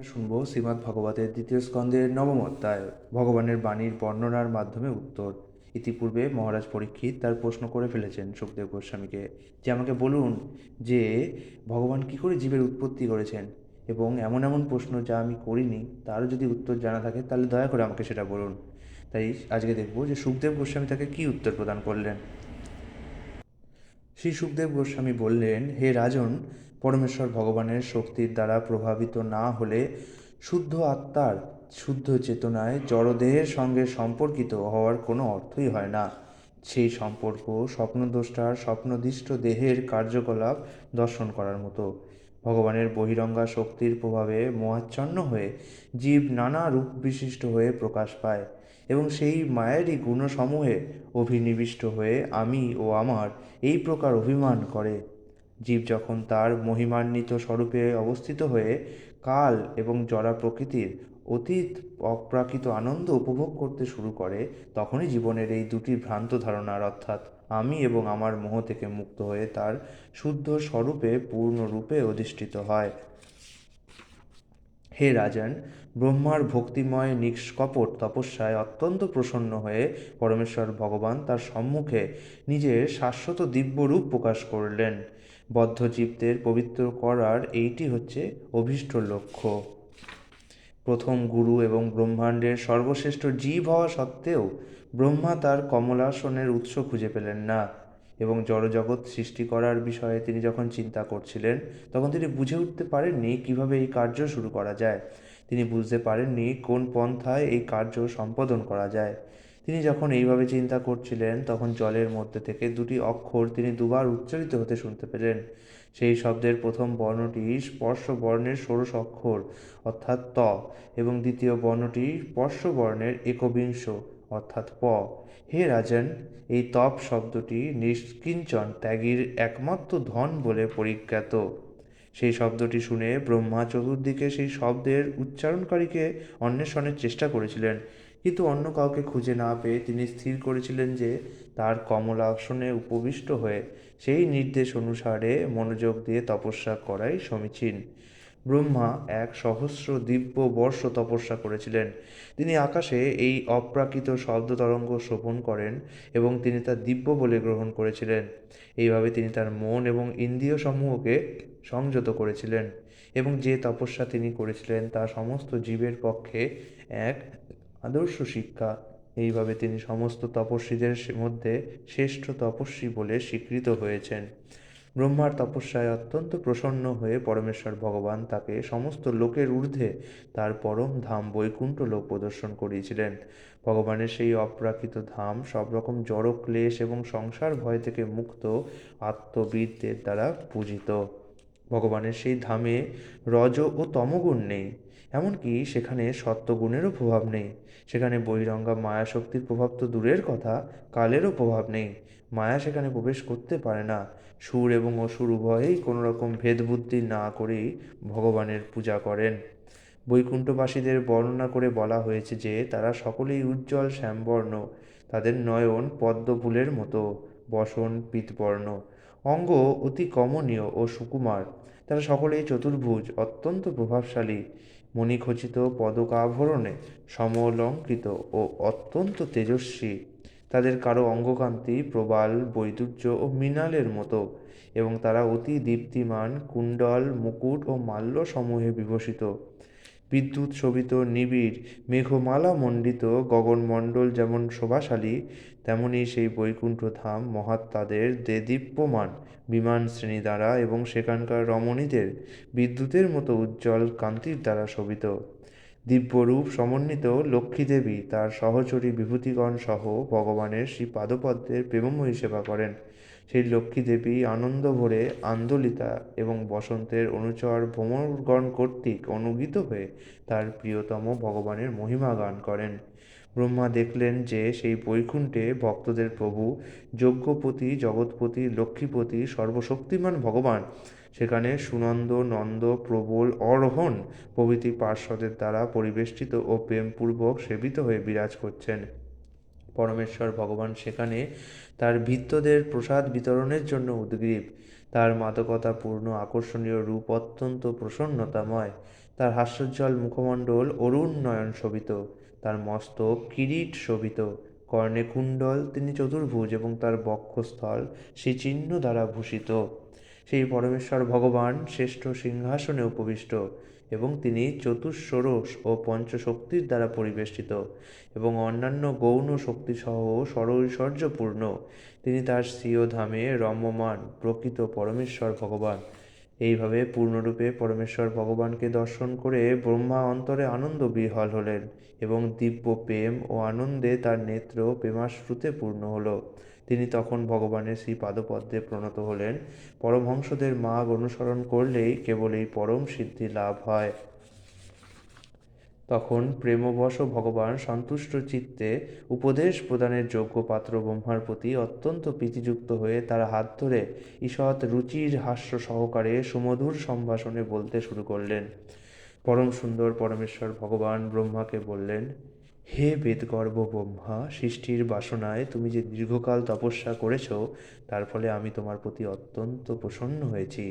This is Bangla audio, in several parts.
শুনবো শ্রীমদ্ ভাগবতের দ্বিতীয় স্কন্ধের নবম অধ্যায় ভগবানের বাণীর বর্ণনার মাধ্যমে উত্তর। ইতিপূর্বে মহারাজ পরীক্ষিত তার প্রশ্ন করে ফেলেছেন সুখদেব গোস্বামীকে যে আমাকে বলুন যে ভগবান কি করে জীবের উৎপত্তি করেছেন, এবং এমন এমন প্রশ্ন যা আমি করিনি তারও যদি উত্তর জানা থাকে তাহলে দয়া করে আমাকে সেটা বলুন। তাই আজকে দেখব যে সুখদেব গোস্বামী তাকে কী উত্তর প্রদান করলেন। শ্রী সুখদেব গোস্বামী বললেন, হে রাজন, পরমেশ্বর ভগবানের শক্তির দ্বারা প্রভাবিত না হলে শুদ্ধ আত্মার শুদ্ধ চেতনায় জড়দেহের সঙ্গে সম্পর্কিত হওয়ার কোনো অর্থই হয় না। সেই সম্পর্ক স্বপ্নদ্রষ্টার স্বপ্নদিষ্ট দেহের কার্যকলাপ দর্শন করার মতো। ভগবানের বহিরঙ্গা শক্তির প্রভাবে মোহাচ্ছন্ন হয়ে জীব নানা রূপ বিশিষ্ট হয়ে প্রকাশ পায় এবং সেই মায়েরই গুণসমূহে অভিনিবিষ্ট হয়ে আমি ও আমার এই প্রকার অভিমান করে। জীব যখন তার মহিমান্বিত স্বরূপে অবস্থিত হয়ে কাল এবং জড়া প্রকৃতির অতীত অপ্রাকৃত আনন্দ উপভোগ করতে শুরু করে, তখনই জীবনের এই দুটি ভ্রান্ত ধারণার অর্থাৎ আমি এবং আমার মোহ থেকে মুক্ত হয়ে তার শুদ্ধ স্বরূপে পূর্ণরূপে অধিষ্ঠিত হয়। হে রাজন, ব্রহ্মার ভক্তিময় নিষ্কপট তপস্যায় অত্যন্ত প্রসন্ন হয়ে পরমেশ্বর ভগবান তার সম্মুখে নিজের শাশ্বত দিব্যরূপ প্রকাশ করলেন। বদ্ধজীবদের পবিত্র করার এইটি হচ্ছে অভীষ্ট লক্ষ্য। প্রথম গুরু এবং ব্রহ্মাণ্ডের সর্বশ্রেষ্ঠ জীব হওয়া সত্ত্বেও ব্রহ্মা তার কমলাসনের উৎস খুঁজে পেলেন না, এবং জড়জগৎ সৃষ্টি করার বিষয়ে তিনি যখন চিন্তা করছিলেন তখন তিনি বুঝে উঠতে পারেননি কিভাবে এই কার্য শুরু করা যায়। তিনি বুঝতে পারেননি কোন পন্থায় এই কার্য সম্পাদন করা যায়। তিনি যখন এইভাবে চিন্তা করছিলেন তখন জলের মধ্যে থেকে দুটি অক্ষর তিনি দুবার উচ্চারিত হতে শুনতে পেলেন। সেই শব্দের প্রথম বর্ণটি স্পর্শ বর্ণের ষোড়শ অক্ষর অর্থাৎ ত, এবং দ্বিতীয় বর্ণটি স্পর্শ বর্ণের একবিংশ অর্থাৎ প। হে রাজন, এই তপ শব্দটি নিষ্কিঞ্চন ত্যাগীর একমাত্র ধন বলে পরিজ্ঞাত। সেই শব্দটি শুনে ব্রহ্মা চতুর্দিকে সেই শব্দের উচ্চারণকারীকে অন্বেষণের চেষ্টা করেছিলেন, কিন্তু অন্য কাউকে খুঁজে না পেয়ে তিনি স্থির করেছিলেন যে তার কমলাসনে উপবিষ্ট হয়ে সেই নির্দেশ অনুসারে মনোযোগ দিয়ে তপস্যা করাই সমীচীন। ব্রহ্মা 1,000 দিব্য বর্ষ তপস্যা করেছিলেন। তিনি আকাশে এই অপ্রাকৃত শব্দ তরঙ্গ শ্রবণ করেন এবং তিনি তা দিব্য বলে গ্রহণ করেছিলেন। এইভাবে তিনি তার মন এবং ইন্দ্রিয় সমূহকে সংযত করেছিলেন, এবং যে তপস্যা তিনি করেছিলেন তা সমস্ত জীবের পক্ষে এক আদর্শ শিক্ষা। এইভাবে তিনি সমস্ত তপস্বীদের মধ্যে শ্রেষ্ঠ তপস্বী বলে স্বীকৃত হয়েছেন। ব্রহ্মার তপস্যায় অত্যন্ত প্রসন্ন হয়ে পরমেশ্বর ভগবান তাকে সমস্ত লোকের ঊর্ধ্বে তার পরম ধাম বৈকুণ্ঠ লোক প্রদর্শন করিয়েছিলেন। ভগবানের সেই অপ্রাকৃত ধাম সব রকম জড় ক্লেশ এবং সংসার ভয় থেকে মুক্ত আত্মবীরদের দ্বারা পূজিত। ভগবানের সেই ধামে রজ ও তমগুণ নেই, এমনকি সেখানে সত্ত্বগুণেরও প্রভাব নেই। সেখানে বহিরঙ্গা মায়াশক্তির প্রভাব তো দূরের কথা, কালেরও প্রভাব নেই। মায়া সেখানে প্রবেশ করতে পারে না। সুর এবং অসুর উভয়েই কোনো রকম ভেদবুদ্ধি না করেই ভগবানের পূজা করেন। বৈকুণ্ঠবাসীদের বর্ণনা করে বলা হয়েছে যে তারা সকলেই উজ্জ্বল শ্যামবর্ণ, তাদের নয়ন পদ্মফুলের মতো, বসন পীতবর্ণ, অঙ্গ অতি কমনীয় ও সুকুমার। তারা সকলেই চতুর্ভুজ, অত্যন্ত প্রভাবশালী, মণিখচিত পদকাভরণে সমলঙ্কৃত ও অত্যন্ত তেজস্বী। তাদের কারো অঙ্গকান্তি প্রবাল বৈদুর্য ও মৃণালের মতো, এবং তারা অতি দীপ্তিমান কুণ্ডল মুকুট ও মাল্য সমূহে বিভূষিত। বিদ্যুৎ শোভিত নিবিড় মেঘমালা মণ্ডিত গগনমণ্ডল যেমন শোভাশালী, তেমনি সেই বৈকুণ্ঠ ধাম মহাত্মাদের দেদীপ্যমান বিমান শ্রেণী দ্বারা এবং সেখানকার রমণীদের বিদ্যুতের মতো উজ্জ্বল কান্তির দ্বারা শোভিত। দিব্যরূপ সমন্বিত লক্ষ্মীদেবী তার সহচরী বিভূতিগণ সহ ভগবানের শ্রী পাদপদ্মের প্রেমময়ী সেবা করেন। সেই লক্ষ্মীদেবী আনন্দ ভরে আন্দোলিতা এবং বসন্তের অনুচর ভ্রমরগণ কর্তৃক অনুগীত হয়ে তার প্রিয়তম ভগবানের মহিমা গান করেন। ব্রহ্মা দেখলেন যে সেই বৈকুণ্ঠে ভক্তদের প্রভু যজ্ঞপতি জগৎপতি লক্ষ্মীপতি সর্বশক্তিমান ভগবান সেখানে সুনন্দ নন্দ প্রবল অরোহণ প্রভৃতি পার্শ্বদের দ্বারা পরিবেষ্টিত ও প্রেমপূর্বক সেবিত হয়ে বিরাজ করছেন। পরমেশ্বর ভগবান সেখানে তার ভৃত্যদের প্রসাদ বিতরণের জন্য উদগ্রীব। তার মাদকতাপূর্ণ আকর্ষণীয় রূপ অত্যন্ত প্রসন্নতাময়। তার হাস্যোজ্জ্বল মুখমণ্ডল অরুণ নয়ন শোভিত, তার মস্তক কিরীট শোভিত, কর্ণে কুণ্ডল, তিনি চতুর্ভুজ এবং তার বক্ষস্থল শ্রীচিহ্ন দ্বারা ভূষিত। সেই পরমেশ্বর ভগবান শ্রেষ্ঠ সিংহাসনে উপবিষ্ট এবং তিনি চতুষ্ষোড়শ ও পঞ্চশক্তির দ্বারা পরিবেষ্টিত এবং অন্যান্য গৌণ শক্তিসহ ষড়ৈশ্বর্যপূর্ণ। তিনি তার স্বীয় ধামে রম্যমান প্রকৃত পরমেশ্বর ভগবান। এইভাবে পূর্ণরূপে পরমেশ্বর ভগবানকে দর্শন করে ব্রহ্মা অন্তরে আনন্দ বিহ্বল হলেন এবং দিব্য প্রেম ও আনন্দে তার নেত্র প্রেমাশ্রুতে পূর্ণ হল। তিনি তখন ভগবানের শ্রী পাদপদ্মে প্রণত হলেন। পরমহংসদের মার্গ অনুসরণ করলেই কেবল এই পরম সিদ্ধি লাভ হয়। তখন প্রেমবশ ভগবান সন্তুষ্ট চিত্তে উপদেশ প্রদানের যোগ্য পাত্র ব্রহ্মার প্রতি অত্যন্ত প্রীতিযুক্ত হয়ে তার হাত ধরে ঈষৎ রুচির হাস্য সহকারে সুমধুর সম্ভাষণে বলতে শুরু করলেন। পরম সুন্দর পরমেশ্বর ভগবান ব্রহ্মাকে বললেন, হে বেদগর্ভ ব্রহ্মা, সৃষ্টির বাসনায় তুমি যে দীর্ঘকাল তপস্যা করেছ তার ফলে আমি তোমার প্রতি অত্যন্ত প্রসন্ন হয়েছি।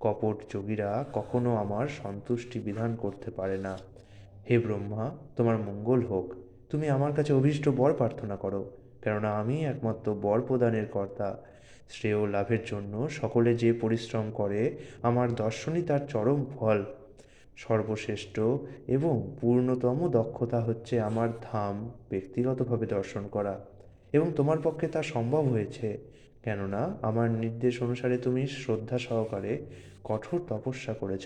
কপট যোগীরা কখনো আমার সন্তুষ্টি বিধান করতে পারে না। হে ব্রহ্মা, তোমার মঙ্গল হোক। তুমি আমার কাছে অভীষ্ট বর প্রার্থনা করো, কেননা আমি একমাত্র বর প্রদানের কর্তা। শ্রেয় লাভের জন্য সকলে যে পরিশ্রম করে, আমার দর্শনই তার চরম ফল। সর্বশ্রেষ্ঠ এবং পূর্ণতম দক্ষতা হচ্ছে আমার ধাম ব্যক্তিগতভাবে দর্শন করা, এবং তোমার পক্ষে তা সম্ভব হয়েছে, কেননা আমার নির্দেশ অনুসারে তুমি শ্রদ্ধা সহকারে কঠোর তপস্যা করেছ।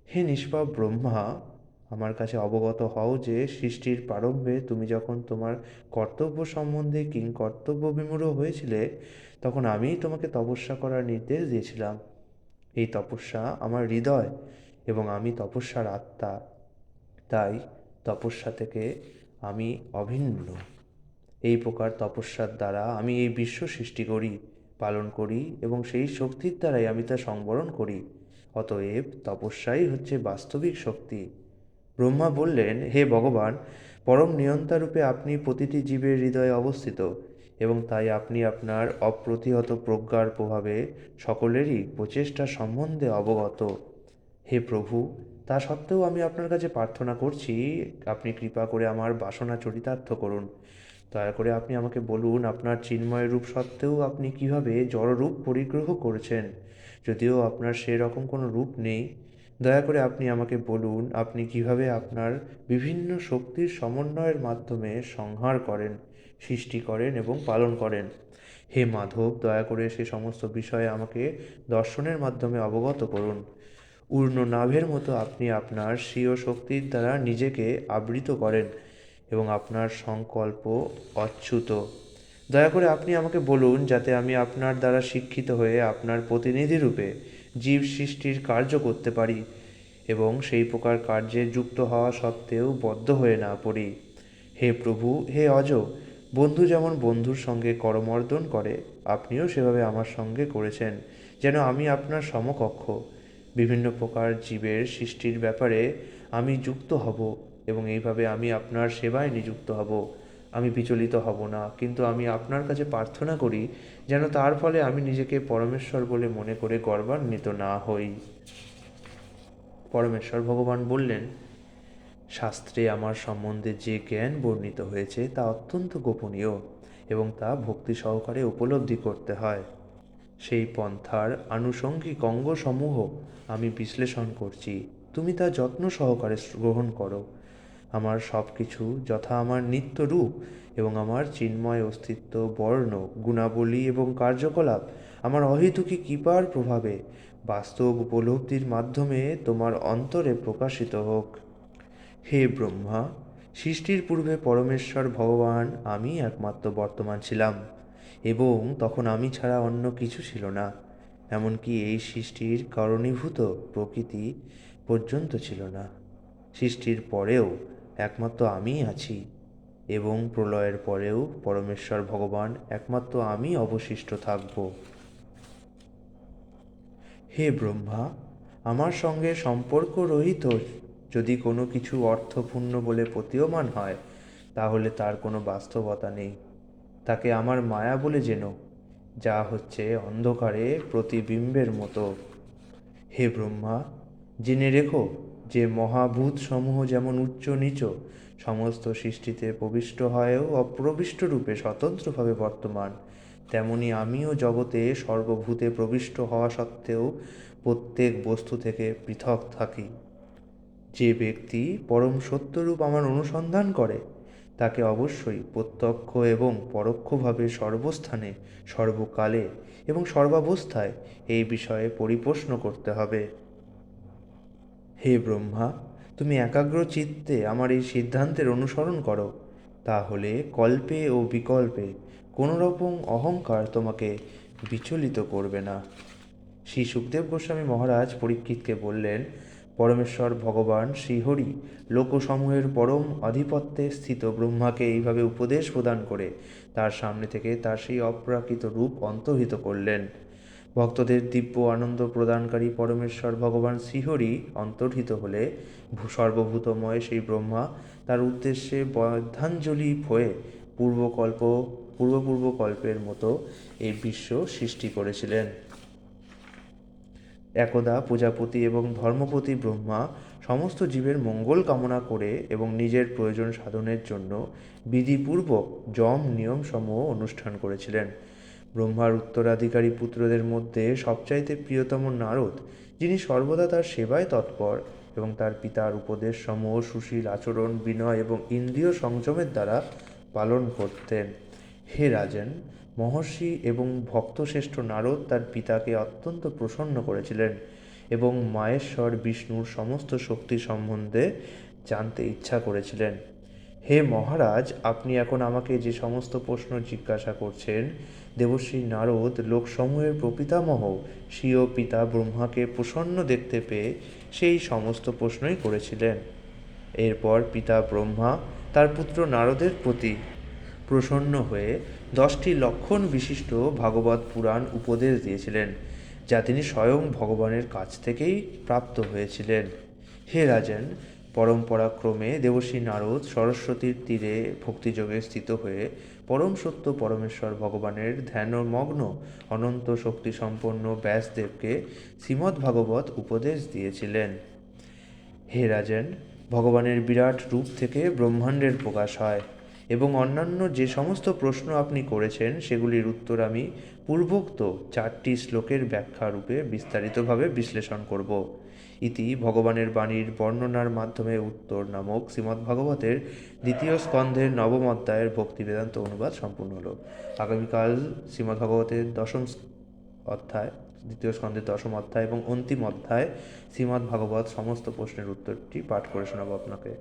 হে নিষ্পাপ ব্রহ্মা, আমার কাছে অবগত হও যে সৃষ্টির প্রারম্ভে তুমি যখন তোমার কর্তব্য সম্বন্ধে কিংকর্তব্য বিমূঢ় হয়েছিলে, তখন আমিই তোমাকে তপস্যা করার নির্দেশ দিয়েছিলাম। এই তপস্যা আমার হৃদয় এবং আমি তপস্যার আত্মা, তাই তপস্যা থেকে আমি অভিন্ন। এই প্রকার তপস্যার দ্বারা আমি এই বিশ্ব সৃষ্টি করি, পালন করি এবং সেই শক্তির দ্বারাই আমি তা সংবরণ করি। অতএব তপস্যাই হচ্ছে বাস্তবিক শক্তি। ব্রহ্মা বললেন, হে ভগবান, পরম নিয়ন্তারূপে আপনি প্রতিটি জীবের হৃদয়ে অবস্থিত এবং তাই আপনি আপনার অপ্রতিহত প্রজ্ঞার প্রভাবে সকলেরই প্রচেষ্টা সম্বন্ধে অবগত। হে প্রভু, তা সত্ত্বেও আমি আপনার কাছে প্রার্থনা করছি, আপনি কৃপা করে আমার বাসনা চরিতার্থ করুন। দয়া করে আপনি আমাকে বলুন, আপনার চিন্ময় রূপ সত্ত্বেও আপনি কিভাবে জড়রূপ পরিগ্রহ করেছেন। যদিও আপনার সেরকম কোনো রূপ নেই, দয়া করে আপনি আমাকে বলুন, আপনি কিভাবে আপনার বিভিন্ন শক্তির সমন্বয়ের মাধ্যমে সংহার করেন, সৃষ্টি করেন এবং পালন করেন। হে মাধব, দয়া করে সে সমস্ত বিষয়ে আমাকে দর্শনের মাধ্যমে অবগত করুন। উর্ণ নাভের মতো আপনি আপনার স্বীয় শক্তির দ্বারা নিজেকে আবৃত করেন এবং আপনার সংকল্প অচ্যুত। দয়া করে আপনি আমাকে বলুন, যাতে আমি আপনার দ্বারা শিক্ষিত হয়ে আপনার প্রতিনিধিরূপে জীব সৃষ্টির কার্য করতে পারি এবং সেই প্রকার কার্যে যুক্ত হওয়া সত্ত্বেও বদ্ধ হয়ে না পড়ি। হে প্রভু, হে অজ, বন্ধু যেমন বন্ধুর সঙ্গে করমর্দন করে, আপনিও সেভাবে আমার সঙ্গে করেছেন, যেন আমি আপনার সমকক্ষ। বিভিন্ন প্রকার জীবের সৃষ্টির ব্যাপারে আমি যুক্ত হব এবং এইভাবে আমি আপনার সেবায় নিযুক্ত হব। আমি বিচলিত হব না, কিন্তু আমি আপনার কাছে প্রার্থনা করি যেন তার ফলে আমি নিজেকে পরমেশ্বর বলে মনে করে গর্বান্বিত না হই। পরমেশ্বর ভগবান বললেন, শাস্ত্রে আমার সম্বন্ধে যে জ্ঞান বর্ণিত হয়েছে তা অত্যন্ত গোপনীয় এবং তা ভক্তি সহকারে উপলব্ধি করতে হয়। সেই পন্থার আনুষঙ্গিক অঙ্গসমূহ আমি বিশ্লেষণ করছি, তুমি তা যত্ন সহকারে গ্রহণ করো। আমার সব কিছু, যথা আমার নিত্য রূপ এবং আমার চিন্ময় অস্তিত্ব, বর্ণ, গুণাবলী এবং কার্যকলাপ, আমার অহেতুকী কৃপার প্রভাবে বাস্তব উপলব্ধির মাধ্যমে তোমার অন্তরে প্রকাশিত হোক। হে ব্রহ্মা, সৃষ্টির পূর্বে পরমেশ্বর ভগবান আমি একমাত্র বর্তমান ছিলাম এবং তখন আমি ছাড়া অন্য কিছু ছিল না। এমনকি এই সৃষ্টির কারণীভূত প্রকৃতি পর্যন্ত ছিল না। সৃষ্টির পরেও একমাত্র আমিই আছি এবং প্রলয়ের পরেও পরমেশ্বর ভগবান একমাত্র আমি অবশিষ্ট থাকব। হে ব্রহ্মা, আমার সঙ্গে সম্পর্ক রহিত যদি কোনো কিছু অর্থপূর্ণ বলে প্রতীয়মান হয়, তাহলে তার কোনো বাস্তবতা নেই। তাকে আমার মায়া বলে জেনো, যা হচ্ছে অন্ধকারে প্রতিবিম্বের মতো। হে ব্রহ্মা, জেনে রেখো, যে মহাভূত সমূহ যেমন উচ্চ নীচ সমস্ত সৃষ্টিতে প্রবিষ্ট হয়েও অপ্রবিষ্ট রূপে স্বতন্ত্রভাবে বর্তমান, তেমনি আমিও জগতে সর্বভূতে প্রবিষ্ট হওয়া সত্ত্বেও প্রত্যেক বস্তু থেকে পৃথক থাকি। যে ব্যক্তি পরম সত্যরূপ আমার অনুসন্ধান করে তাকে অবশ্যই প্রত্যক্ষ এবং পরোক্ষভাবে সর্বস্থানে, সর্বকালে এবং সর্বাবস্থায় এই বিষয়ে পরিপ্রশ্ন করতে হবে। হে ব্রহ্মা, তুমি একাগ্র চিত্তে আমার এই সিদ্ধান্তের অনুসরণ করো, তাহলে কল্পে ও বিকল্পে কোনো রকম অহংকার তোমাকে বিচলিত করবে না। শ্রী সুখদেব গোস্বামী মহারাজ পরীক্ষিতকে বললেন, পরমেশ্বর ভগবান শ্রীহরি লোকসমূহের পরম আধিপত্যে স্থিত ব্রহ্মাকে এইভাবে উপদেশ প্রদান করে তার সামনে থেকে তার সেই অপ্রাকৃত রূপ অন্তর্হিত করলেন। ভক্তদের দিব্য আনন্দ প্রদানকারী পরমেশ্বর ভগবান শ্রীহরি অন্তর্হিত হলে সর্বভূতময় সেই ব্রহ্মা তার উদ্দেশ্যে বদ্ধাঞ্জলি হয়ে পূর্বপূর্বকল্পের মতো এই বিশ্ব সৃষ্টি করেছিলেন। একদা প্রজাপতি এবং ধর্মপতি ব্রহ্মা সমস্ত জীবের মঙ্গল কামনা করে এবং নিজের প্রয়োজন সাধনের জন্য বিধিপূর্বক যম নিয়মসমূহ অনুষ্ঠান করেছিলেন। ব্রহ্মার উত্তরাধিকারী পুত্রদের মধ্যে সবচাইতে প্রিয়তম নারদ, যিনি সর্বদা তার সেবায় তৎপর এবং তার পিতার উপদেশসমূহ সুশীল আচরণ, বিনয় এবং ইন্দ্রিয় সংযমের দ্বারা পালন করতেন। হে রাজন, মহর্ষি এবং ভক্তশ্রেষ্ঠ নারদ তার পিতাকে অত্যন্ত প্রসন্ন করেছিলেন এবং মাহেশ্বর বিষ্ণুর সমস্ত শক্তি সম্বন্ধে জানতে ইচ্ছা করেছিলেন। হে মহারাজ, আপনি এখন আমাকে যে সমস্ত প্রশ্ন জিজ্ঞাসা করছেন, দেবশ্রী নারদ লোকসমূহের প্রপিতামহ স্বীয় পিতা ব্রহ্মাকে প্রসন্ন দেখতে পেয়ে সেই সমস্ত প্রশ্নই করেছিলেন। এরপর পিতা ব্রহ্মা তার পুত্র নারদের প্রতি প্রসন্ন হয়ে 10টি লক্ষণ বিশিষ্ট ভাগবত পুরাণ উপদেশ দিয়েছিলেন, যা তিনি স্বয়ং ভগবানের কাছ থেকেই প্রাপ্ত হয়েছিলেন। হে রাজন, পরম্পরাক্রমে দেবশ্রী নারদ সরস্বতীর তীরে ভক্তিযোগে স্থিত হয়ে পরম সত্য পরমেশ্বর ভগবানের ধ্যানমগ্ন অনন্ত শক্তিসম্পন্ন ব্যাসদেবকে শ্রীমদ্ভাগবত উপদেশ দিয়েছিলেন। হে রাজন, ভগবানের বিরাট রূপ থেকে ব্রহ্মাণ্ডের প্রকাশ হয় এবং অন্যান্য যে সমস্ত প্রশ্ন আপনি করেছেন সেগুলির উত্তর আমি পূর্বোক্ত 4টি শ্লোকের ব্যাখ্যা রূপে বিস্তারিতভাবে বিশ্লেষণ করব। ইতি ভগবানের বাণীর বর্ণনার মাধ্যমে উত্তর নামক শ্রীমদ্ভাগবতের 2য় স্কন্ধের 9ম অধ্যায়ের ভক্তি বেদান্ত অনুবাদ সম্পূর্ণ হলো। আগামীকাল শ্রীমদ্ভাগবতের 10ম অধ্যায়, 2য় স্কন্ধের 10ম অধ্যায় এবং অন্তিম অধ্যায় শ্রীমদ্ভাগবত সমস্ত প্রশ্নের উত্তরটি পাঠ করে শোনাবো আপনাকে।